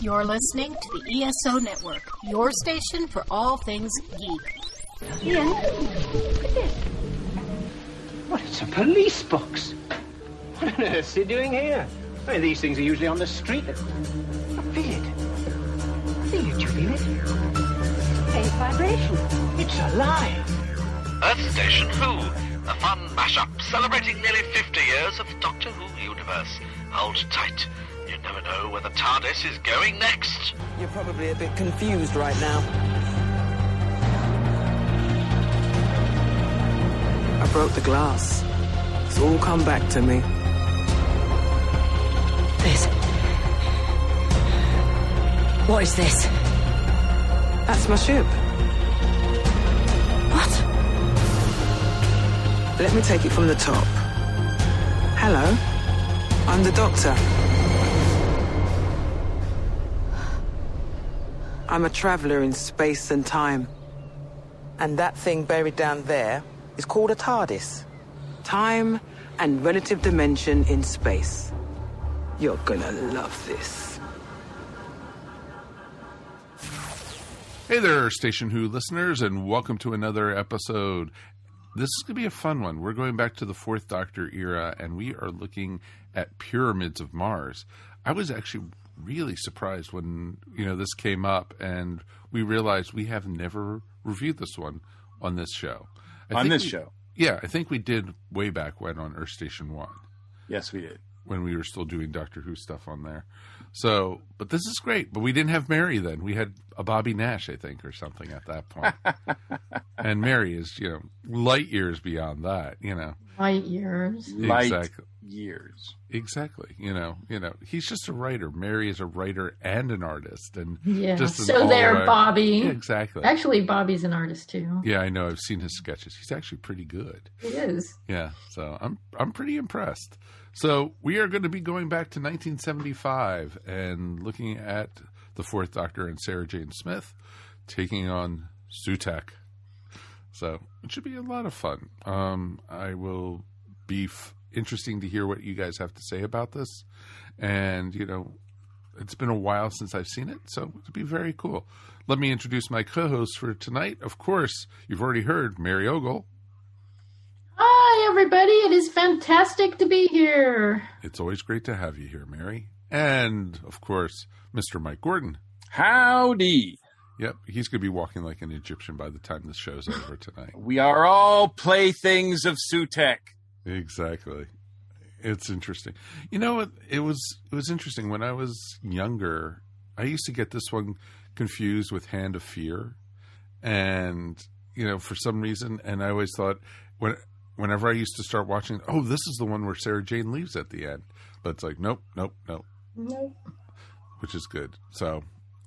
You're listening to the ESO Network, your station for all things geek. Ian, look at this. What, it's a police box. What on earth's he doing here? I mean, these things are usually on the street. I feel it. I feel it. You feel it? Faint vibration. It's alive. Earth Station Who, a fun mashup celebrating nearly 50 years of Doctor Who universe. Hold tight. You never know where the TARDIS is going next. You're probably a bit confused right now. I broke the glass. It's all come back to me. This. What is this? That's my ship. What? Let me take it from the top. Hello, I'm the Doctor. I'm a traveller in space and time. And that thing buried down there is called a TARDIS. Time and relative dimension in space. You're gonna love this. Hey there, Station Who listeners, and welcome to another episode. This is going to be a fun one. We're going back to the Fourth Doctor era, and we are looking at Pyramids of Mars. I was actually really surprised when, this came up, and we realized we have never reviewed this one on this show. Show? Yeah, I think we did way back when on Earth Station 1. Yes, we did. When we were still doing Doctor Who stuff on there. So, but this is great. But we didn't have Mary then. We had a Bobby Nash, I think, or something at that point. And Mary is, light years beyond that, Light years. Light years. Exactly. He's just a writer. Mary is a writer and an artist. And Yeah. just an So there, all-around- Bobby. Yeah, exactly. Actually, Bobby's an artist too. Yeah, I know. I've seen his sketches. He's actually pretty good. He is. Yeah, so I'm pretty impressed. So we are going to be going back to 1975 and looking at the Fourth Doctor and Sarah Jane Smith taking on Sutekh. So it should be a lot of fun. I will be interesting to hear what you guys have to say about this. And, it's been a while since I've seen it, so it'll be very cool. Let me introduce my co-host for tonight. Of course, you've already heard Mary Ogle. Hi, everybody. It is fantastic to be here. It's always great to have you here, Mary. And, of course, Mr. Mike Gordon. Howdy. Yep, he's going to be walking like an Egyptian by the time this show's over tonight. We are all playthings of Sutekh. Exactly. It's interesting. You know what? It was interesting. When I was younger, I used to get this one confused with Hand of Fear. And, for some reason, and I always thought, whenever I used to start watching, this is the one where Sarah Jane leaves at the end. But it's like, nope. Which is good. So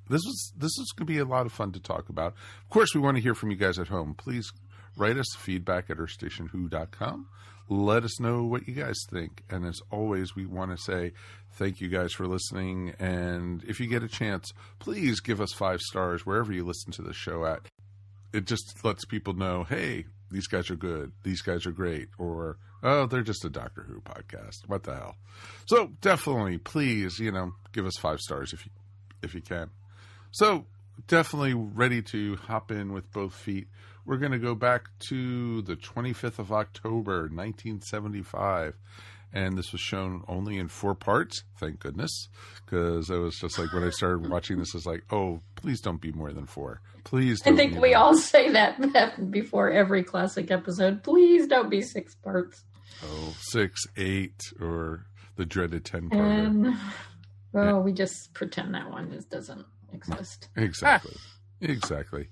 this is going to be a lot of fun to talk about. Of course, we want to hear from you guys at home. Please write us feedback at earthstationwho.com. Let us know what you guys think. And as always, we want to say thank you guys for listening. And if you get a chance, please give us 5 stars wherever you listen to the show at. It just lets people know, hey, these guys are good. These guys are great. Or, they're just a Doctor Who podcast. What the hell? So definitely, please, give us 5 stars if you can. So definitely ready to hop in with both feet. We're going to go back to the 25th of October, 1975. And this was shown only in 4 parts. Thank goodness. Because it was just like when I started watching this, I was like, oh, please don't be more than 4. Please don't. I think we all say that before every classic episode. Please don't be 6 parts. 6, 8, or the dreaded 10-parter. And, we just pretend that one just doesn't exist. Exactly.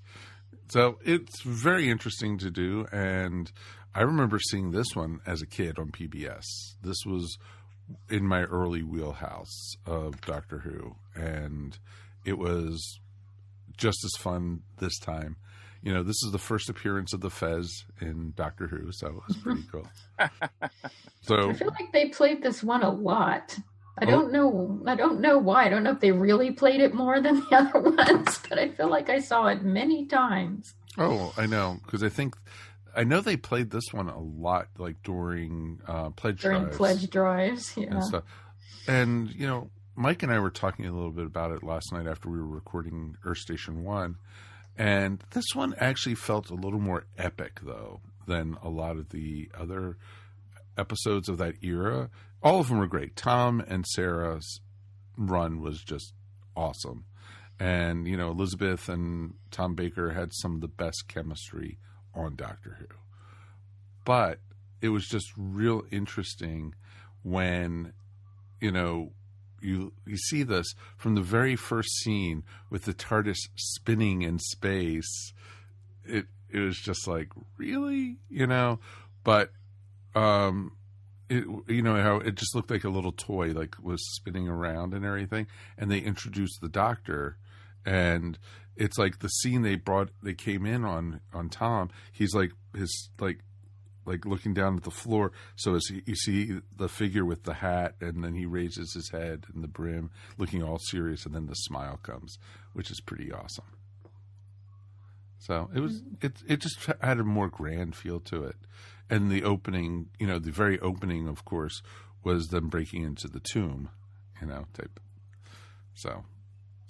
So it's very interesting to do, and I remember seeing this one as a kid on PBS. This was in my early wheelhouse of Doctor Who, and it was just as fun this time. This is the first appearance of the Fez in Doctor Who, so it was pretty cool. So I feel like they played this one a lot. I don't know why. I don't know if they really played it more than the other ones, but I feel like I saw it many times. Oh, I know, because I know they played this one a lot, like during pledge drives. During pledge drives, yeah. And stuff. And, Mike and I were talking a little bit about it last night after we were recording Earth Station 1. And this one actually felt a little more epic, though, than a lot of the other episodes of that era. All of them were great. Tom and Sarah's run was just awesome. And, you know, Elizabeth and Tom Baker had some of the best chemistry on Doctor Who. But it was just real interesting when, you know, you see this from the very first scene with the TARDIS spinning in space. It was just like, really? You know? But, you know, how it just looked like a little toy, like was spinning around and everything. And they introduced the Doctor, and it's like the scene they came in on Tom. He's like, like looking down at the floor. So as you see the figure with the hat, and then he raises his head and the brim, looking all serious, and then the smile comes, which is pretty awesome. So it just had a more grand feel to it. And the opening, you know, the very opening, of course, was them breaking into the tomb, you know, type. So.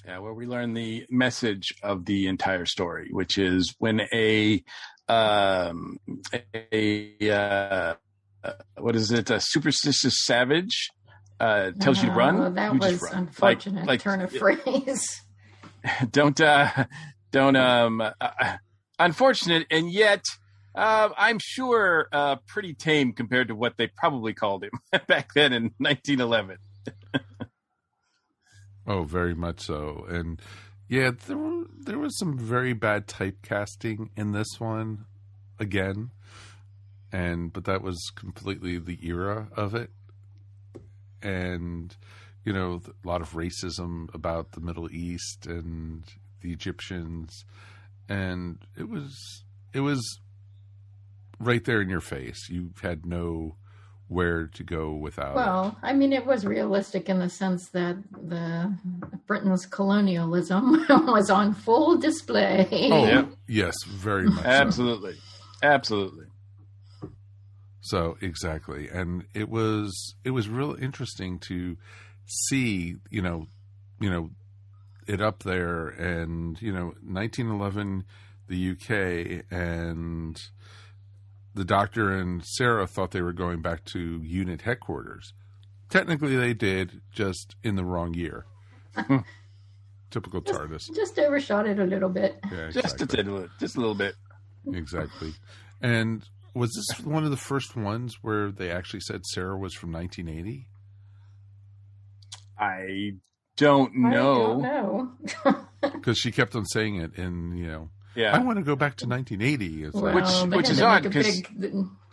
Yeah, well, we learn the message of the entire story, which is when a superstitious savage tells you to run. Oh, that was run. Unfortunate like, turn of phrase. Don't unfortunate, and yet I'm sure pretty tame compared to what they probably called him back then in 1911. Oh, very much so. And yeah, there was some very bad typecasting in this one again. But that was completely the era of it. And, you know, a lot of racism about the Middle East and the Egyptians. And it was right there in your face. You had nowhere to go without it. Well, I mean, it was realistic in the sense that Britain's colonialism was on full display. Oh, yeah. Yes, very much. Absolutely. Absolutely. So exactly. And it was real interesting to see, you know, it up there, and, you know, 1911, the UK, and the Doctor and Sarah thought they were going back to unit headquarters. Technically they did, just in the wrong year. Typical TARDIS. Just overshot it a little bit. Yeah, exactly. Just a little bit. Exactly. And was this one of the first ones where they actually said Sarah was from 1980? I don't know. Because she kept on saying it, and, you know, yeah, I want to go back to 1980. It's well, which is odd, because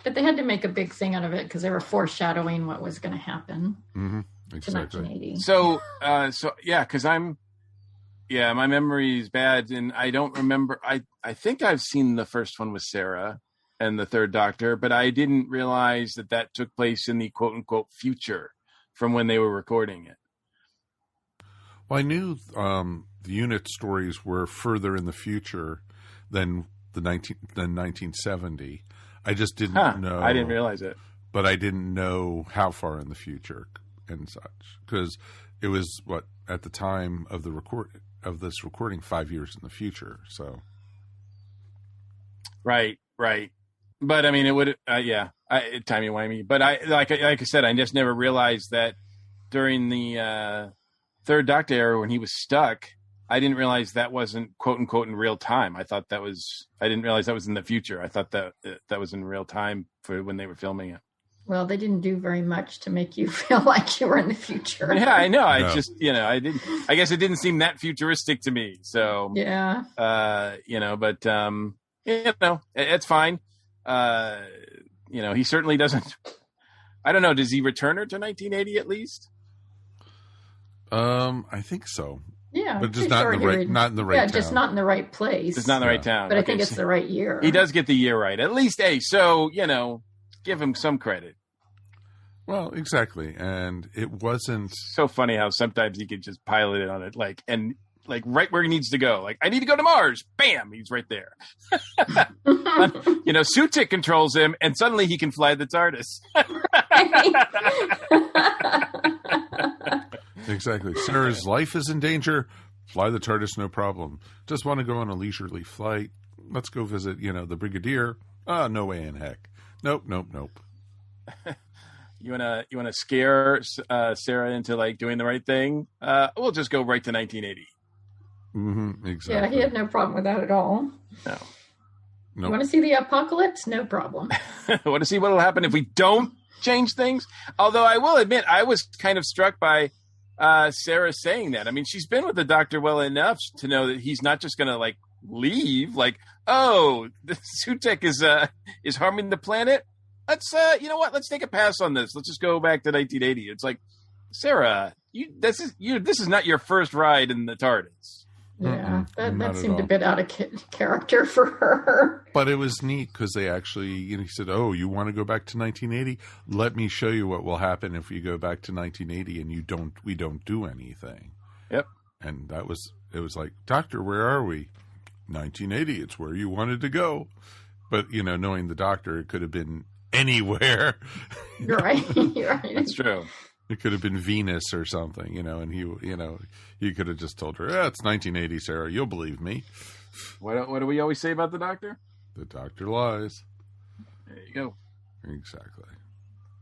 but they had to make a big thing out of it because they were foreshadowing what was going to happen exactly. to 1980. So yeah, because my memory is bad, and I don't remember. I think I've seen the first one with Sarah and the Third Doctor, but I didn't realize that took place in the quote unquote future from when they were recording it. Well, I knew the unit stories were further in the future than 1970. I just didn't know. I didn't realize it. But I didn't know how far in the future and such, because it was at the time of this recording 5 years in the future. So right. But I mean, it would timey-wimey. But like I said, I just never realized that during the Third Doctor era, when he was stuck, I didn't realize that wasn't quote unquote in real time. I didn't realize that was in the future. I thought that was in real time for when they were filming it. Well, they didn't do very much to make you feel like you were in the future. Yeah, I know. I just, I guess it didn't seem that futuristic to me. So, yeah. It's fine. He certainly doesn't. I don't know. Does he return her to 1980 at least? I think so. Yeah, but just not in the right town. Yeah, just not in the right place. Just not in the right town. But I think it's the right year. He does get the year right, at least. So give him some credit. Well, exactly, and it wasn't so funny how sometimes he could just pilot it on it, right where he needs to go. Like, I need to go to Mars. Bam, he's right there. Sutekh controls him, and suddenly he can fly the TARDIS. Exactly. Sarah's life is in danger. Fly the TARDIS, no problem. Just want to go on a leisurely flight. Let's go visit, the Brigadier. No way in heck. Nope. You wanna scare Sarah into like doing the right thing? We'll just go right to 1980. Mm-hmm, exactly. Yeah, he had no problem with that at all. No. You want to see the apocalypse? No problem. Want to see what will happen if we don't change things? Although I will admit, I was kind of struck by Sarah saying that. I mean, she's been with the Doctor well enough to know that he's not just going to like leave. Like, oh, the Sutekh is harming the planet. Let's you know what? Let's take a pass on this. Let's just go back to 1980. It's like, Sarah, this is not your first ride in the TARDIS. Yeah, that seemed a bit out of character for her. But it was neat because they actually, he said, "Oh, you want to go back to 1980? Let me show you what will happen if you go back to 1980 and we don't do anything." Yep. And it was like, "Doctor, where are we?" 1980. It's where you wanted to go. But knowing the Doctor, it could have been anywhere. You're right. That's true. It could have been Venus or something, and he could have just told her, it's 1980, Sarah. You'll believe me. What do we always say about the Doctor? The Doctor lies. There you go. Exactly.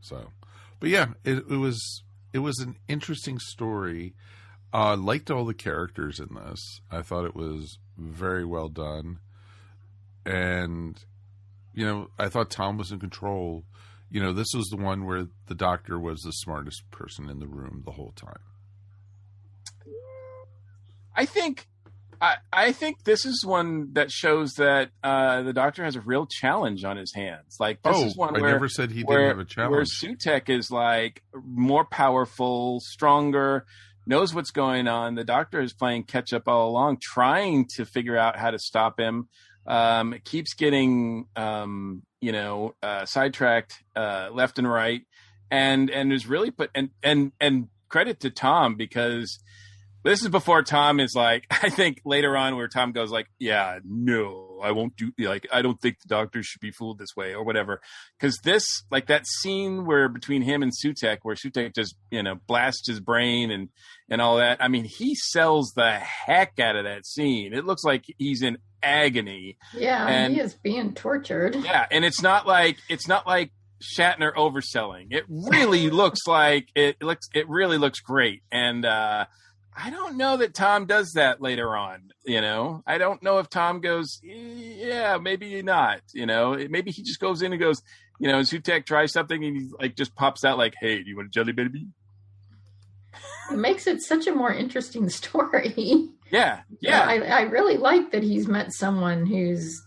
So, but yeah, it was an interesting story. Liked all the characters in this. I thought it was very well done. And, I thought Tom was in control. This was the one where the Doctor was the smartest person in the room the whole time. I think this is one that shows that the Doctor has a real challenge on his hands. Like this is one I where never said he didn't have a challenge. Where Sutekh is like more powerful, stronger, knows what's going on. The Doctor is playing catch up all along, trying to figure out how to stop him. Keeps getting sidetracked left and right, and is really and credit to Tom, because this is before Tom is like, I think later on where Tom goes like, yeah, no, I won't do, like, I don't think the Doctor should be fooled this way or whatever. Because this, like that scene where between him and Sutekh, where Sutekh just, blasts his brain and all that. I mean, he sells the heck out of that scene. It looks like he's in agony. Yeah, and he is being tortured. Yeah, and it's not like Shatner overselling. It really looks like it really looks great. And I don't know that Tom does that later on. I don't know if Tom goes, yeah, maybe not. Maybe he just goes in and goes, Sutekh tries something and he like just pops out like, hey, do you want a jelly baby? It makes it such a more interesting story. Yeah. I really like that he's met someone who's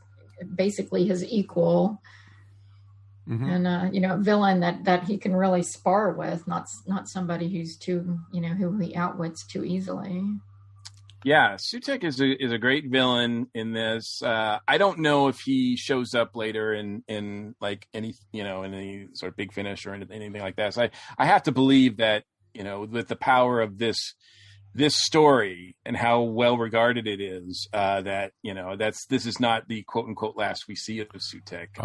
basically his equal. Mm-hmm. And a villain that he can really spar with, not somebody who's too who he outwits too easily. Yeah, Sutekh is a great villain in this. I don't know if he shows up later in like any in any sort of Big Finish or anything like that. So I have to believe that with the power of this story and how well regarded it is, that this is not the quote unquote last we see of Sutekh.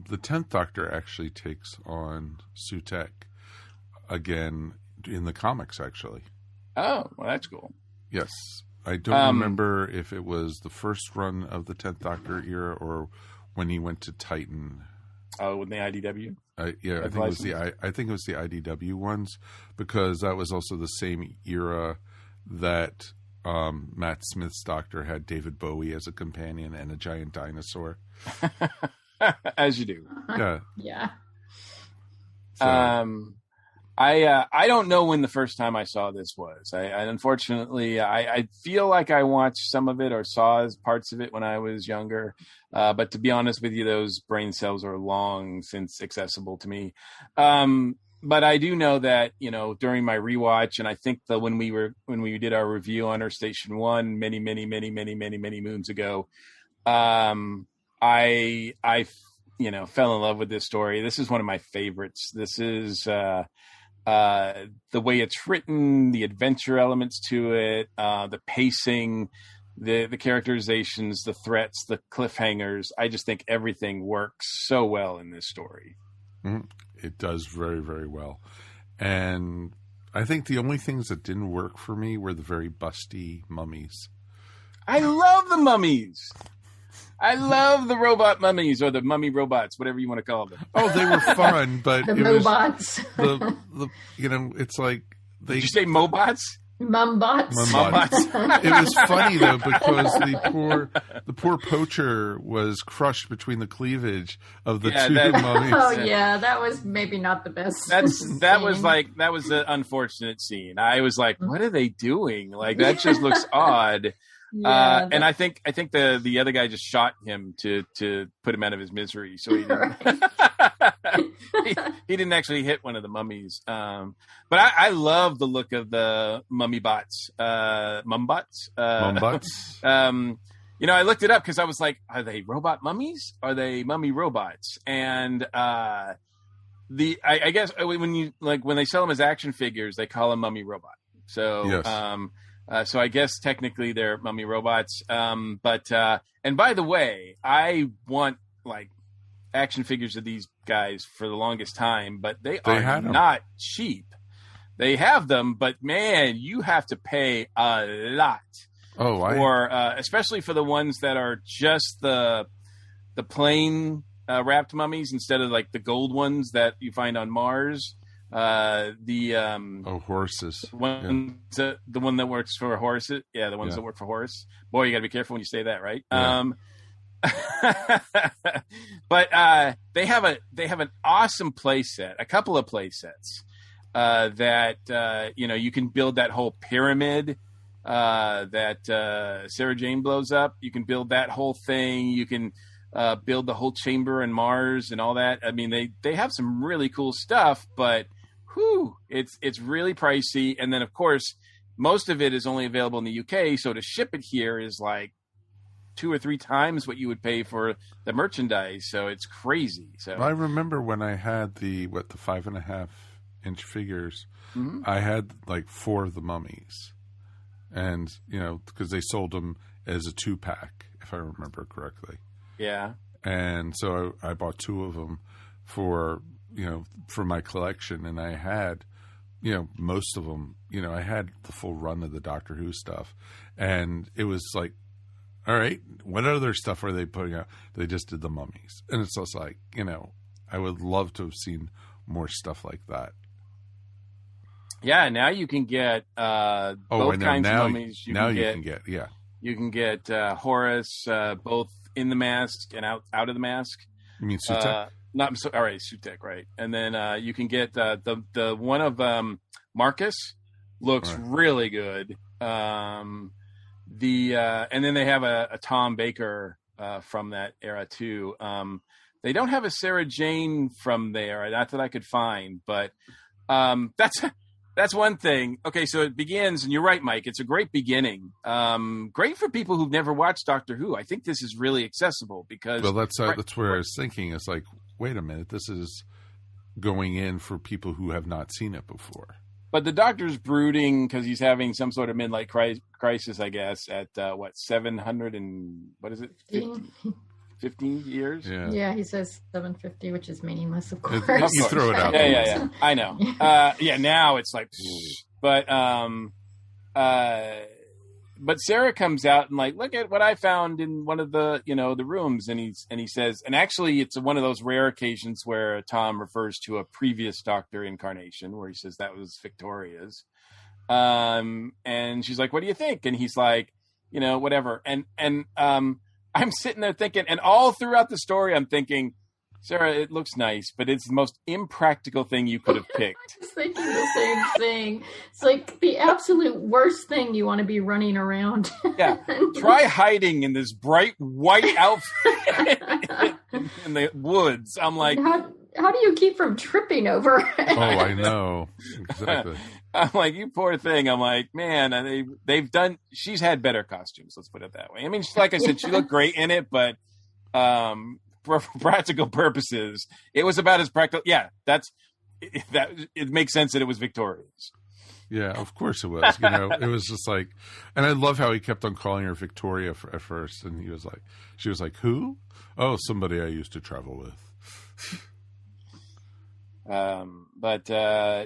The 10th Doctor actually takes on Sutekh again in the comics, actually. Oh, well, that's cool. Yes, I don't remember if it was the first run of the 10th Doctor era or when he went to Titan. Oh, with the IDW. I think it was the IDW ones, because that was also the same era that Matt Smith's Doctor had David Bowie as a companion and a giant dinosaur. As you do. Yeah. So. I don't know when the first time I saw this was. Unfortunately, I feel like I watched some of it or saw parts of it when I was younger. But to be honest with you, those brain cells are long since accessible to me. But I do know that, during my rewatch, and I think that when we did our review on Earth Station 1 many moons ago, I fell in love with this story. This is one of my favorites. This is the way it's written, the adventure elements to it, the pacing, the characterizations, the threats, the cliffhangers. I just think everything works so well in this story. Mm-hmm. It does very, very well. And I think the only things that didn't work for me were the very busty mummies. I love the mummies. I love the robot mummies, or the mummy robots, whatever you want to call them. Oh, they were fun, but The it was Mobots. the it's like they. Did you say Mobots? Mumbots. Mumbots. It was funny though because the poor poacher was crushed between the cleavage of the two mummies. Oh yeah, that was maybe not the best. That was an unfortunate scene. I was like, what are they doing? Like that just looks odd. Yeah, and I think the other guy just shot him to put him out of his misery. So he didn't, he didn't actually hit one of the mummies. But I love the look of the mummy bots, mumbots. Mumbots. I looked it up because I was like, are they robot mummies? Are they mummy robots? And I guess when they sell them as action figures, they call them mummy robot. So yes. So I guess technically they're mummy robots. And by the way, I want like action figures of these guys for the longest time, but they are not cheap. They have them, but man, you have to pay a lot. Especially for the ones that are just the plain wrapped mummies instead of like the gold ones that you find on Mars. Horses. The one that works for horses. Yeah, the ones that work for horse. Boy, you got to be careful when you say that, right? Yeah. But they have an awesome play set, a couple of play sets that you can build that whole pyramid that Sarah Jane blows up. You can build that whole thing. You can build the whole chamber in Mars and all that. I mean, they have some really cool stuff, but it's really pricey. And then of course, most of it is only available in the UK. So to ship it here is like 2 or 3 times what you would pay for the merchandise. So it's crazy. So I remember when I had the 5.5-inch figures, mm-hmm. I had like 4 of the mummies, and because they sold them as a 2-pack, if I remember correctly. Yeah. And so I bought 2 of them for my collection, and I had, most of them, I had the full run of the Doctor Who stuff, and it was like, all right, what other stuff are they putting out? They just did the mummies. And it's just like, I would love to have seen more stuff like that. Yeah, now you can get both kinds of mummies. You can get Horus, both in the mask and out of the mask. You mean Sutekh? All right, Sutekh, right? And then you can get the one of Marcus looks really good. And then they have a Tom Baker from that era too. They don't have a Sarah Jane from there, not that I could find, but that's one thing. Okay, so it begins, and you're right, Mike. It's a great beginning. Great for people who've never watched Doctor Who. I think this is really accessible because. Well, that's where I was thinking. It's like, wait a minute, this is going in for people who have not seen it before. But the Doctor's brooding because he's having some sort of midlife crisis, I guess, at 700 and what is it? 15 years? Yeah, he says 750, which is meaningless, of course. You throw it out. Yeah. I know. Now it's like, but Sarah comes out and like, look at what I found in one of the, the rooms. And he says, and actually it's one of those rare occasions where Tom refers to a previous Doctor incarnation where he says that was Victoria's. And she's like, what do you think? And he's like, whatever. And I'm sitting there thinking, and all throughout the story, I'm thinking, Sarah, it looks nice, but it's the most impractical thing you could have picked. I was thinking the same thing. It's like the absolute worst thing you want to be running around. Yeah. Try hiding in this bright white outfit in the woods. I'm like, how do you keep from tripping over it? Oh, I know. Exactly. I'm like, you poor thing. I'm like, man, she's had better costumes. Let's put it that way. I mean, like I said, she looked great in it, but for practical purposes, it was about as practical. Yeah, it makes sense that it was Victoria's. Yeah, of course it was. It was just like, and I love how he kept on calling her Victoria at first, and she was like, who? Oh, somebody I used to travel with. But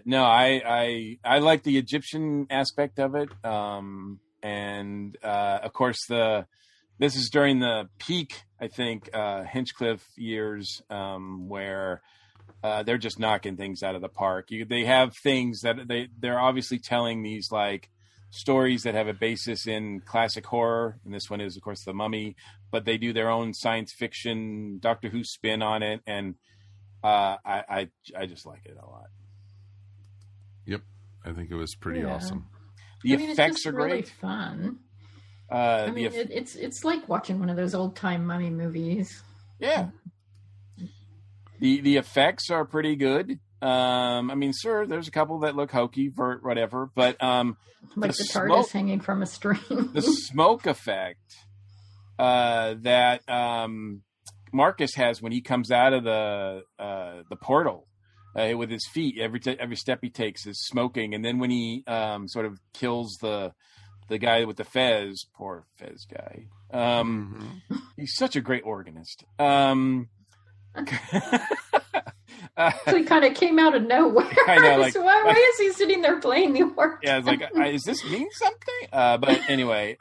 no, I like the Egyptian aspect of it, and of course this is during the peak, I think, Hinchcliffe years, where they're just knocking things out of the park. They have things that they're obviously telling these like stories that have a basis in classic horror, and this one is, of course, The Mummy. But they do their own science fiction Doctor Who spin on it, and I just like it a lot. Yep, I think it was pretty awesome. The effects it's just are great. Really fun. It's like watching one of those old time mummy movies. Yeah. The effects are pretty good. Sure, there's a couple that look hokey for whatever, but like the TARDIS hanging from a string. The smoke effect that Marcus has when he comes out of the portal with his feet, every step he takes is smoking, and then when he sort of kills the guy with the fez, poor fez guy, he's such a great organist. So he kind of came out of nowhere. I know, like, so why is he sitting there playing the organ? Yeah, it's like, does this mean something? But anyway,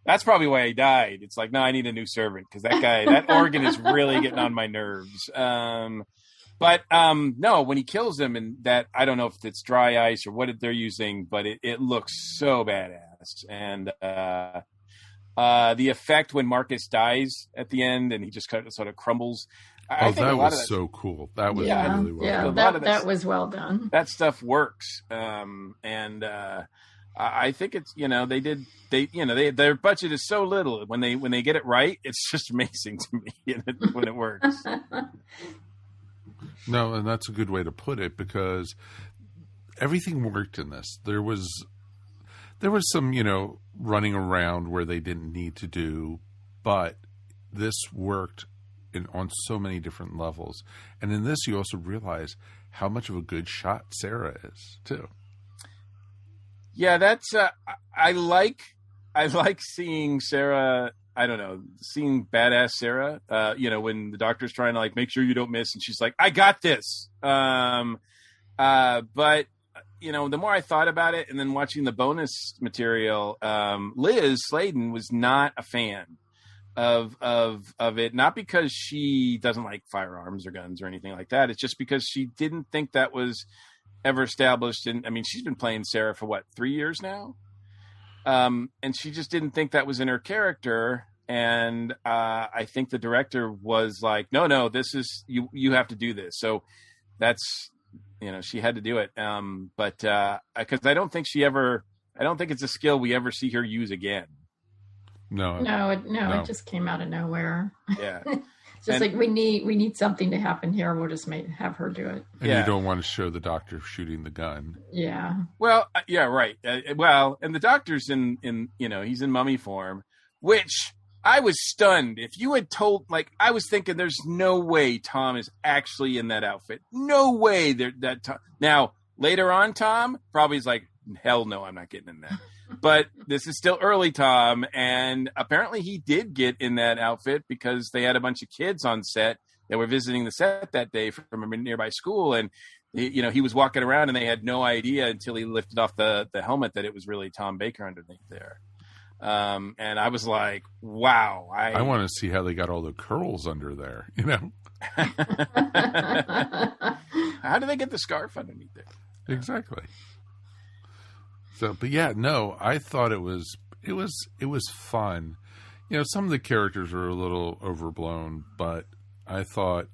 that's probably why he died. It's like, no, I need a new servant because that organ is really getting on my nerves. But no, when he kills him, and that, I don't know if it's dry ice or what they're using, but it looks so badass. And the effect when Marcus dies at the end and he just kind of sort of crumbles. I think that was so cool. That was really well done. That was well done. That stuff works. I think it's, their budget is so little. When they get it right, it's just amazing to me when it works. No, and that's a good way to put it, because everything worked in this. There was some, running around where they didn't need to do, but this worked on so many different levels. And in this, you also realize how much of a good shot Sarah is too. Yeah, that's I like seeing Sarah. I don't know, seeing badass Sarah. When the doctor's trying to like make sure you don't miss, and she's like, "I got this." But the more I thought about it, and then watching the bonus material, Liz Sladen was not a fan of it, not because she doesn't like firearms or guns or anything like that. It's just because she didn't think that was ever established. And she's been playing Sarah for 3 years now. And she just didn't think that was in her character. And I think the director was like, no, this is, you have to do this. So that's, she had to do it. But because I don't think it's a skill we ever see her use again. No, it just came out of nowhere. Yeah. Just like we need something to happen here. We'll just have her do it. And you don't want to show the doctor shooting the gun. Yeah. Well, yeah, right. And the doctor's in he's in mummy form, which I was stunned. If you had told, I was thinking, there's no way Tom is actually in that outfit. No way that Tom. Now later on, Tom probably is like, hell no, I'm not getting in that. But this is still early Tom, and apparently he did get in that outfit because they had a bunch of kids on set that were visiting the set that day from a nearby school, and he was walking around and they had no idea until he lifted off the helmet that it was really Tom Baker underneath there. And I was like, wow. I want to see how they got all the curls under there, How do they get the scarf underneath there? Exactly. So, but yeah, no, I thought it was fun. Some of the characters are a little overblown, but I thought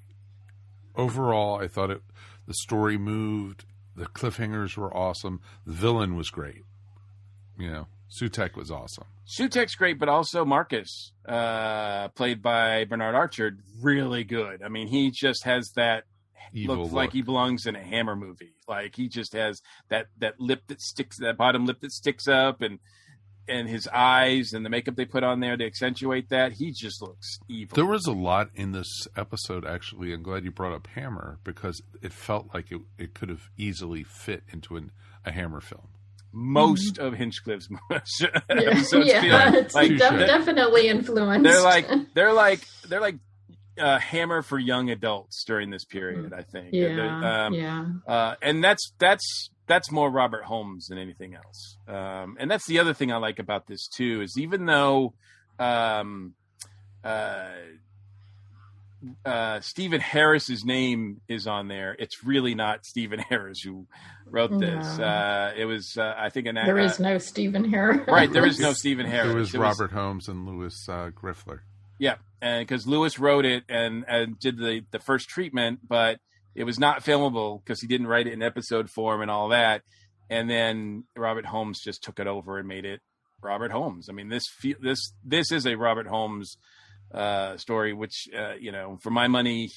overall, the story moved. The cliffhangers were awesome. The villain was great. Sutekh was awesome. Sutekh's great, but also Marcus, played by Bernard Archer, really good. He just has that. Looks like he belongs in a Hammer movie. Like he just has that lip that sticks, that bottom lip that sticks up, and his eyes and the makeup they put on there to accentuate that. He just looks evil. There was a lot in this episode, actually. I'm glad you brought up Hammer, because it felt like it could have easily fit into a Hammer film. Most of Hinchcliffe's episodes feel it's definitely influenced. They're like Hammer for young adults during this period, I think. Yeah. And that's more Robert Holmes than anything else. And that's the other thing I like about this too, is even though Stephen Harris's name is on there, it's really not Stephen Harris who wrote this. No. It was, I think, there is no Stephen Harris. Right, there is no Stephen Harris. It was Robert Holmes and Louis Griffler. Yeah, and because Lewis wrote it and did the first treatment, but it was not filmable because he didn't write it in episode form and all that. And then Robert Holmes just took it over and made it Robert Holmes. I mean, this is a Robert Holmes story, which for my money,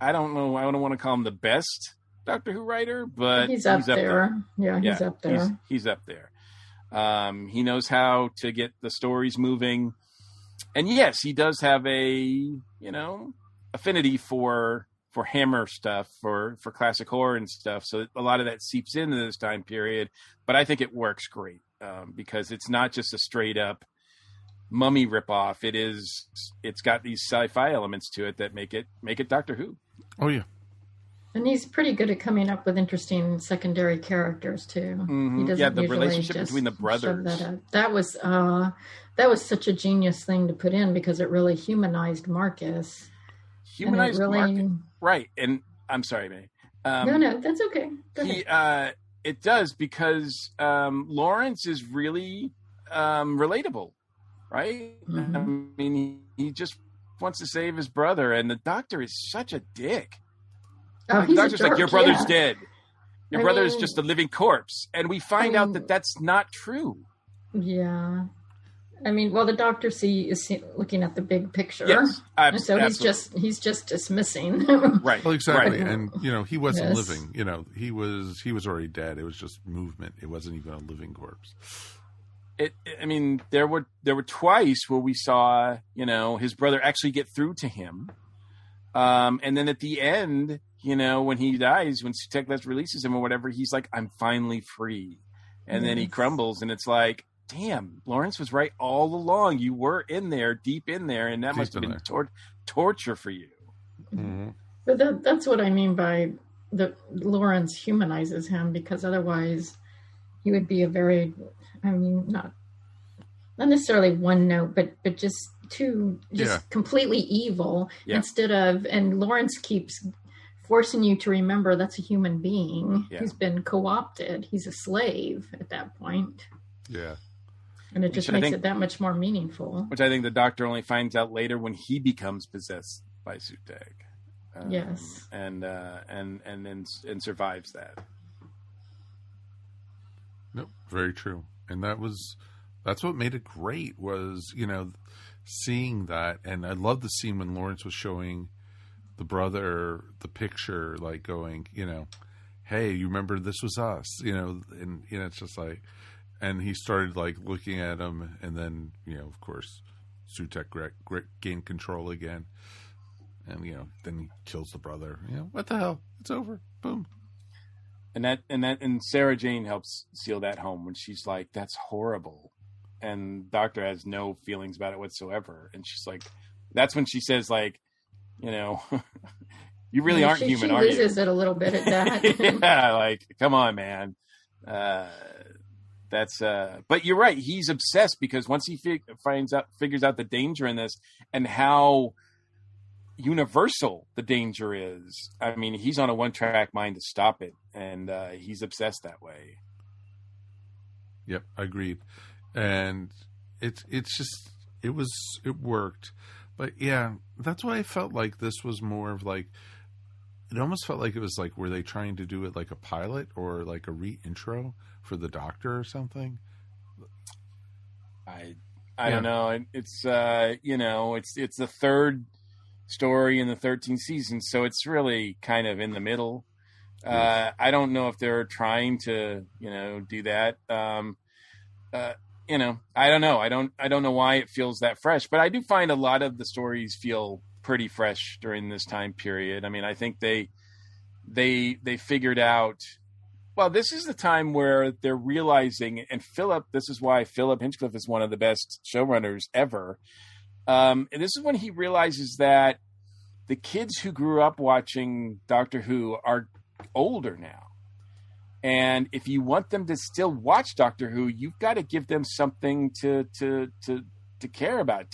I don't know, I don't want to call him the best Doctor Who writer, but he's up there. Yeah, he's up there. He's up there. He knows how to get the stories moving. And yes, he does have a, affinity for Hammer stuff, for classic horror and stuff. So a lot of that seeps into this time period, but I think it works great because it's not just a straight up Mummy ripoff. It's got these sci-fi elements to it that make it Doctor Who. Oh yeah. And he's pretty good at coming up with interesting secondary characters too. Mm-hmm. He doesn't the relationship between the brothers. That was such a genius thing to put in because it really humanized Marcus. Humanized Marcus, right? And I'm sorry, May. No, that's okay. Go ahead. It does because Lawrence is really relatable, right? Mm-hmm. I mean, he just wants to save his brother, and the Doctor is such a dick. Oh, the Doctor's like, your brother's dead. Your brother is just a living corpse. And we find out that that's not true. Yeah. I mean, well, the Doctor is looking at the big picture. Yes, so he's just dismissing. Right. Well, exactly. And, he wasn't living. He was already dead. It was just movement. It wasn't even a living corpse. There were twice where we saw, his brother actually get through to him. And then at the end, when he dies, when Sutekh releases him or whatever, he's like, I'm finally free. And then he crumbles, and it's like, damn, Lawrence was right all along. You were in there, deep in there, and that must have been torture for you. Mm-hmm. But that's what I mean by Lawrence humanizes him, because otherwise he would be a very, not necessarily one note, but just completely evil instead of, and Lawrence keeps forcing you to remember that's a human being who's been co-opted. He's a slave at that point. Yeah. And it just makes it that much more meaningful. Which I think the Doctor only finds out later when he becomes possessed by Sutekh. Yes. And survives that. Nope, very true. And that's what made it great was, seeing that. And I love the scene when Lawrence was showing the brother the picture, like going, hey, you remember this was us, and it's just like, and he started like looking at him, and then of course Sutekh gained control again, and then he kills the brother. What the hell? It's over. Boom. And Sarah Jane helps seal that home when she's like, that's horrible. And Doctor has no feelings about it whatsoever. And she's like, that's when she says, like, you really aren't human, are you? She loses it a little bit at that. Yeah, like, come on, man. But you're right. He's obsessed because once he figures out the danger in this and how universal the danger is, I mean, he's on a one-track mind to stop it, and he's obsessed that way. Yep, agreed. And it worked. But yeah, that's why I felt like this was more of like, it almost felt like it was like, were they trying to do it like a pilot or like a re-intro for the Doctor or something? I don't know. It's it's the third story in the 13th season, so it's really kind of in the middle. I don't know if they're trying to do that. I don't know. I don't know why it feels that fresh, but I do find a lot of the stories feel pretty fresh during this time period. I mean, I think they figured out, well, this is the time where they're realizing, and this is why Philip Hinchcliffe is one of the best showrunners ever. And this is when he realizes that the kids who grew up watching Doctor Who are older now. And if you want them to still watch Doctor Who, you've got to give them something to care about.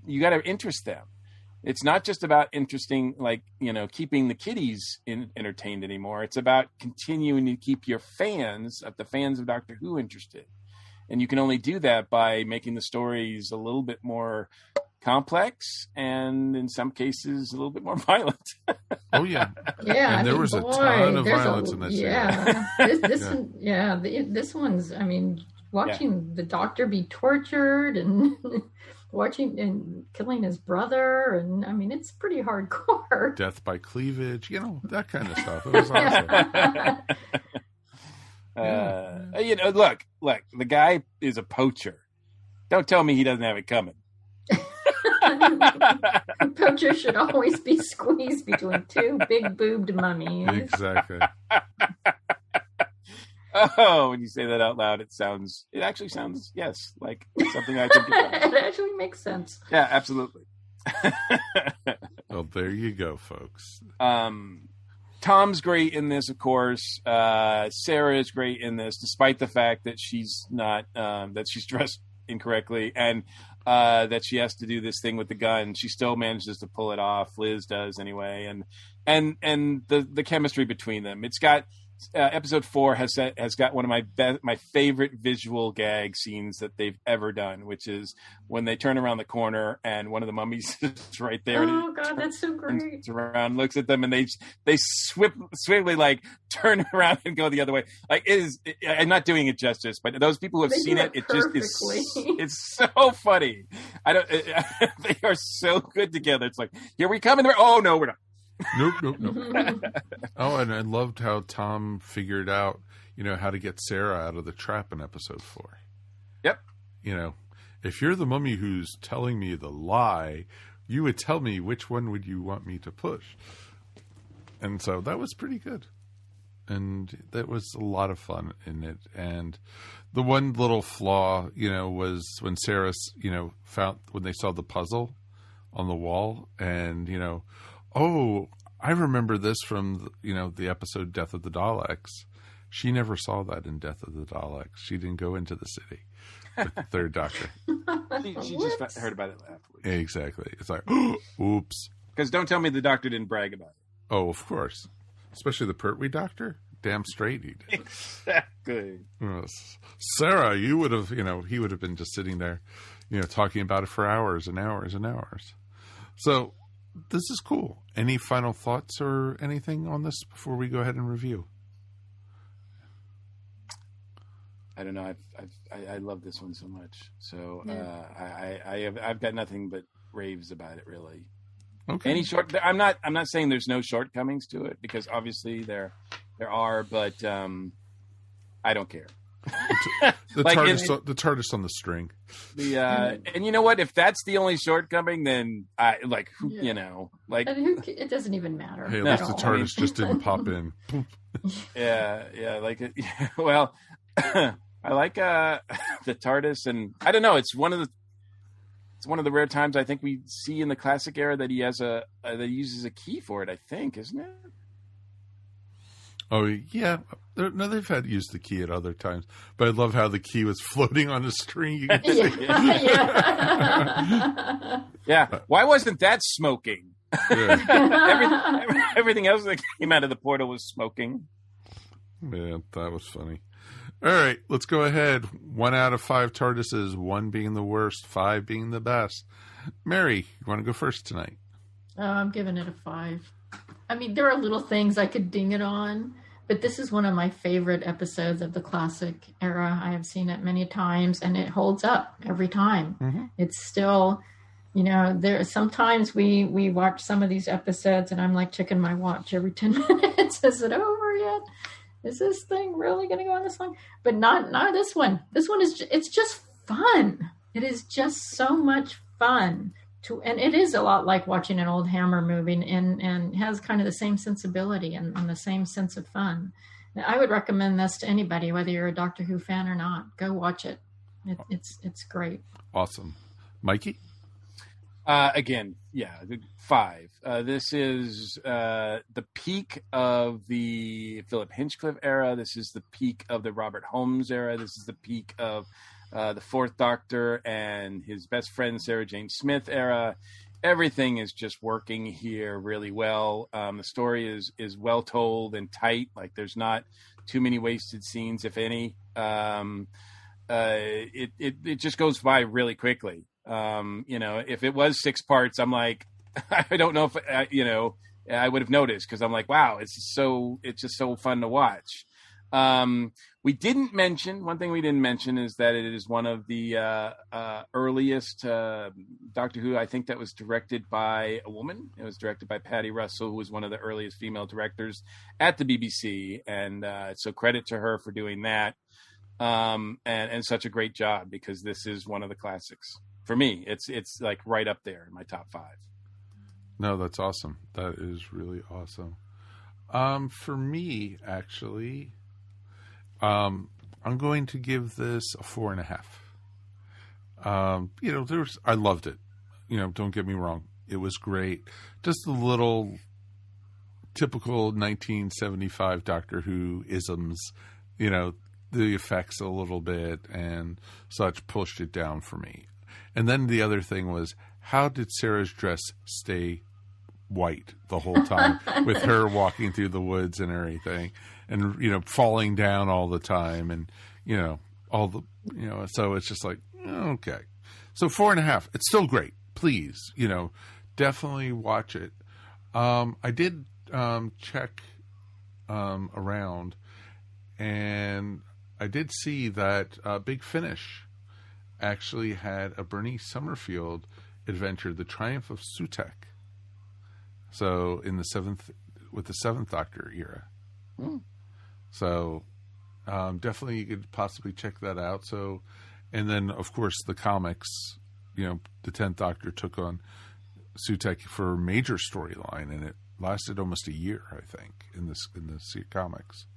You got to interest them. It's not just about interesting, keeping the kiddies entertained anymore. It's about continuing to keep your fans of Doctor Who interested. And you can only do that by making the stories a little bit more complex and in some cases a little bit more violent. Oh yeah. Yeah. And there was a ton of violence in this. This one's, watching the Doctor be tortured and watching and killing his brother. And it's pretty hardcore. Death by cleavage, that kind of stuff. It was awesome. Look, the guy is a poacher. Don't tell me he doesn't have it coming. Poacher should always be squeezed between two big boobed mummies. Exactly. Oh, when you say that out loud, it actually sounds, yes, like something I could do. It actually makes sense. Yeah, absolutely. Well, there you go, folks. Tom's great in this, of course. Sarah is great in this, despite the fact that she's not, that she's dressed incorrectly and that she has to do this thing with the gun. She still manages to pull it off. Liz does anyway. And the chemistry between them. It's got, episode 4 has got one of my favorite visual gag scenes that they've ever done, which is when they turn around the corner and one of the mummies is right there. Oh God, that's so great! Around, looks at them, and they swiftly turn around and go the other way. It is. I'm not doing it justice, but those people who have seen it, it just is. It's so funny. They are so good together. It's like, here we come, and oh no, we're not. Nope. Oh, and I loved how Tom figured out, how to get Sarah out of the trap in episode 4. Yep. If you're the mummy who's telling me the lie, you would tell me which one would you want me to push. And so that was pretty good. And that was a lot of fun in it. And the one little flaw, was when Sarah, found, when they saw the puzzle on the wall and, oh, I remember this from, the episode Death of the Daleks. She never saw that in Death of the Daleks. She didn't go into the city with the third Doctor. She just heard about it afterwards. Exactly. It's like, oops. Because don't tell me the Doctor didn't brag about it. Oh, of course. Especially the Pertwee Doctor. Damn straight he did. Exactly. Sarah, you would have, he would have been just sitting there, talking about it for hours and hours and hours. So this is cool. Any final thoughts or anything on this before we go ahead and review? I don't know. I love this one so much. So I've got nothing but raves about it, really. Okay. I'm not saying there's no shortcomings to it, because obviously there are, but I don't care. The TARDIS on the string. And you know what? If that's the only shortcoming, then it doesn't even matter. Hey, at least the TARDIS just didn't pop in. Yeah. Well, I like the TARDIS, and I don't know. It's one of the rare times I think we see in the classic era that he has that he uses a key for it. I think, isn't it? Oh yeah, they've had used the key at other times, but I love how the key was floating on a string. You can see. Yeah. Why wasn't that smoking? Yeah. Everything else that came out of the portal was smoking. Yeah, that was funny. All right, let's go ahead. 1 out of 5 TARDISes, 1 being the worst, 5 being the best. Mary, you want to go first tonight? I'm giving it a 5. There are little things I could ding it on, but this is one of my favorite episodes of the classic era. I have seen it many times, and it holds up every time. Mm-hmm. It's still, there. Sometimes we watch some of these episodes, and I'm like checking my watch every 10 minutes. Is it over yet? Is this thing really going to go on this long? But not this one. This one it's just fun. It is just so much fun. And it is a lot like watching an old Hammer movie, and has kind of the same sensibility and the same sense of fun. I would recommend this to anybody, whether you're a Doctor Who fan or not. Go watch it. It's great. Awesome. Mikey? Again, 5. This is the peak of the Philip Hinchcliffe era. This is the peak of the Robert Holmes era. This is the peak of the Fourth Doctor and his best friend Sarah Jane Smith era. Everything is just working here really well. The story is well told and tight. Like there's not too many wasted scenes, if any. It just goes by really quickly. If it was 6 parts, I'm like, I don't know if I would have noticed, because I'm like, wow, it's just so fun to watch. We didn't mention, one thing we didn't mention is that it is one of the earliest Doctor Who, I think, that was directed by a woman. It was directed by Patty Russell, who was one of the earliest female directors at the BBC. And so credit to her for doing that. And such a great job, because this is one of the classics. For me, it's like right up there in my top 5. No, that's awesome. That is really awesome. For me, actually, I'm going to give this a 4.5. I loved it. Don't get me wrong. It was great. Just a little typical 1975 Doctor Who isms, the effects a little bit and such pushed it down for me. And then the other thing was, how did Sarah's dress stay white the whole time with her walking through the woods and everything, and falling down all the time, and so it's just like, okay. So 4.5. It's still great. Please, definitely watch it. I did check around, and I did see that Big Finish actually had a Bernie Summerfield adventure, The Triumph of Sutekh. So in the 7th Doctor era. So definitely you could possibly check that out. So, and then of course the comics, the 10th Doctor took on Sutekh for a major storyline, and it lasted almost a year, I think, in the comics.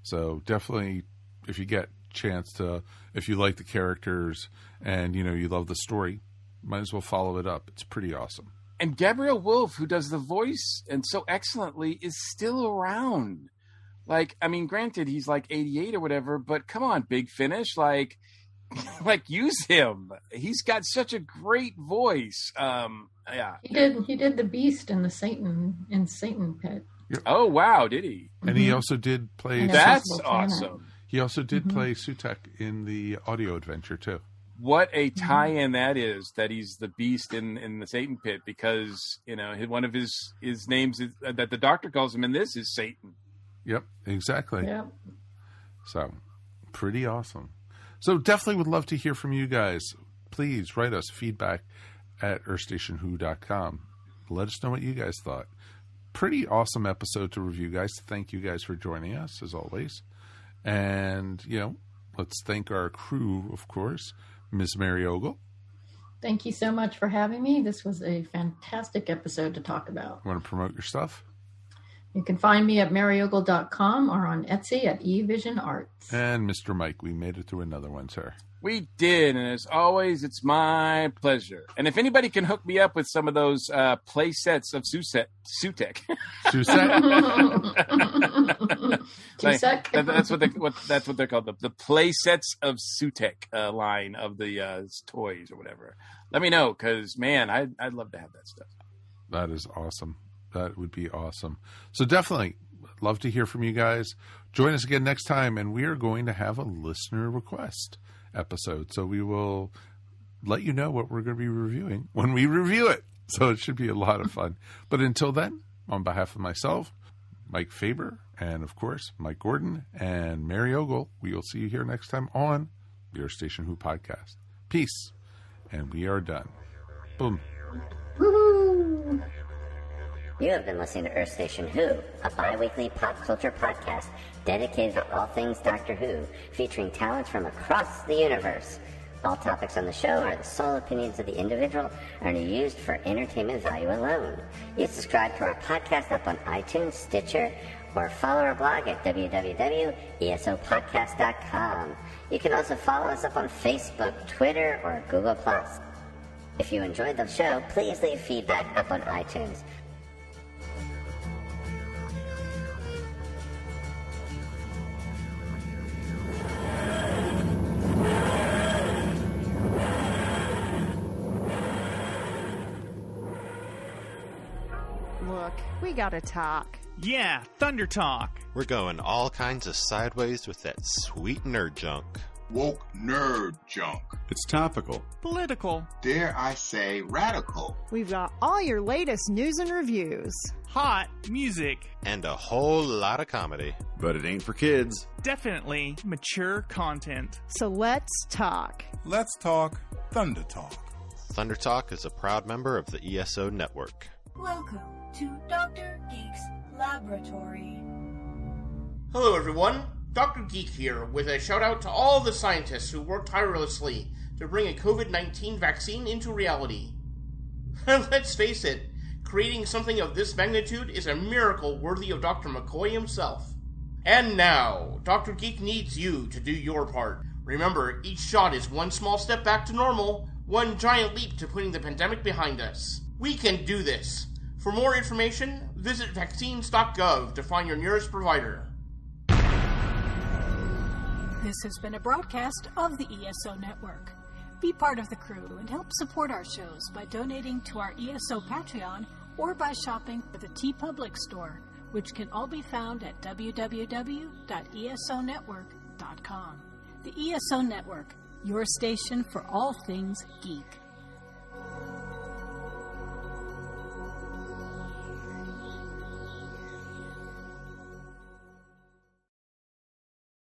So definitely, if you get chance to, if you like the characters and you love the story, might as well follow it up. It's pretty awesome. And Gabrielle Wolfe, who does the voice and so excellently, is still around. Like, I mean, granted, he's like 88 or whatever, but come on, Big Finish, like use him. He's got such a great voice. Yeah, he did the Beast in Satan Pit. Yep. Oh wow, did he? And he also did play. That's awesome. He also did play Sutekh in the audio adventure too. What a tie-in that is, that he's the Beast in the Satan Pit, because one of his names is, that the Doctor calls him in this, is Satan. Yep, exactly. Yep. So pretty awesome. So definitely would love to hear from you guys. Please write us feedback at earthstationwho.com. Let us know what you guys thought. Pretty awesome episode to review, guys. Thank you guys for joining us as always. And, let's thank our crew, of course, Ms. Mary Ogle. Thank you so much for having me. This was a fantastic episode to talk about. Want to promote your stuff? You can find me at maryogle.com or on Etsy at eVision Arts. And Mr. Mike, we made it through another one, sir. We did, and as always, it's my pleasure. And if anybody can hook me up with some of those play sets of Sutekh. That's what they're called. The play sets of Sutekh line of the toys or whatever. Let me know, because, man, I'd love to have that stuff. That is awesome. That would be awesome. So definitely love to hear from you guys. Join us again next time, and we are going to have a listener request episode. So we will let you know what we're going to be reviewing when we review it. So it should be a lot of fun. But until then, on behalf of myself, Mike Faber, and of course, Mike Gordon and Mary Ogle, we will see you here next time on the Earth Station Who podcast. Peace. And we are done. Boom. Woohoo! You have been listening to Earth Station Who, a bi-weekly pop culture podcast dedicated to all things Doctor Who, featuring talents from across the universe. All topics on the show are the sole opinions of the individual and are used for entertainment value alone. You subscribe to our podcast up on iTunes, Stitcher, or follow our blog at www.esopodcast.com. You can also follow us up on Facebook, Twitter, or Google+. If you enjoyed the show, please leave feedback up on iTunes. Look, we gotta talk. Yeah, Thunder Talk. We're going all kinds of sideways with that sweet nerd junk. Woke nerd junk. It's topical. Political. Dare I say radical. We've got all your latest news and reviews. Hot music. And a whole lot of comedy. But it ain't for kids. Definitely mature content. So let's talk. Let's talk Thunder Talk. Thunder Talk is a proud member of the ESO Network. Welcome to Dr. Geek's Laboratory. Hello everyone, Dr. Geek here with a shout out to all the scientists who worked tirelessly to bring a COVID-19 vaccine into reality. Let's face it, creating something of this magnitude is a miracle worthy of Dr. McCoy himself. And now, Dr. Geek needs you to do your part. Remember, each shot is one small step back to normal, one giant leap to putting the pandemic behind us. We can do this. For more information, visit vaccines.gov to find your nearest provider. This has been a broadcast of the ESO Network. Be part of the crew and help support our shows by donating to our ESO Patreon or by shopping at the TeePublic store, which can all be found at www.esonetwork.com. The ESO Network, your station for all things geek.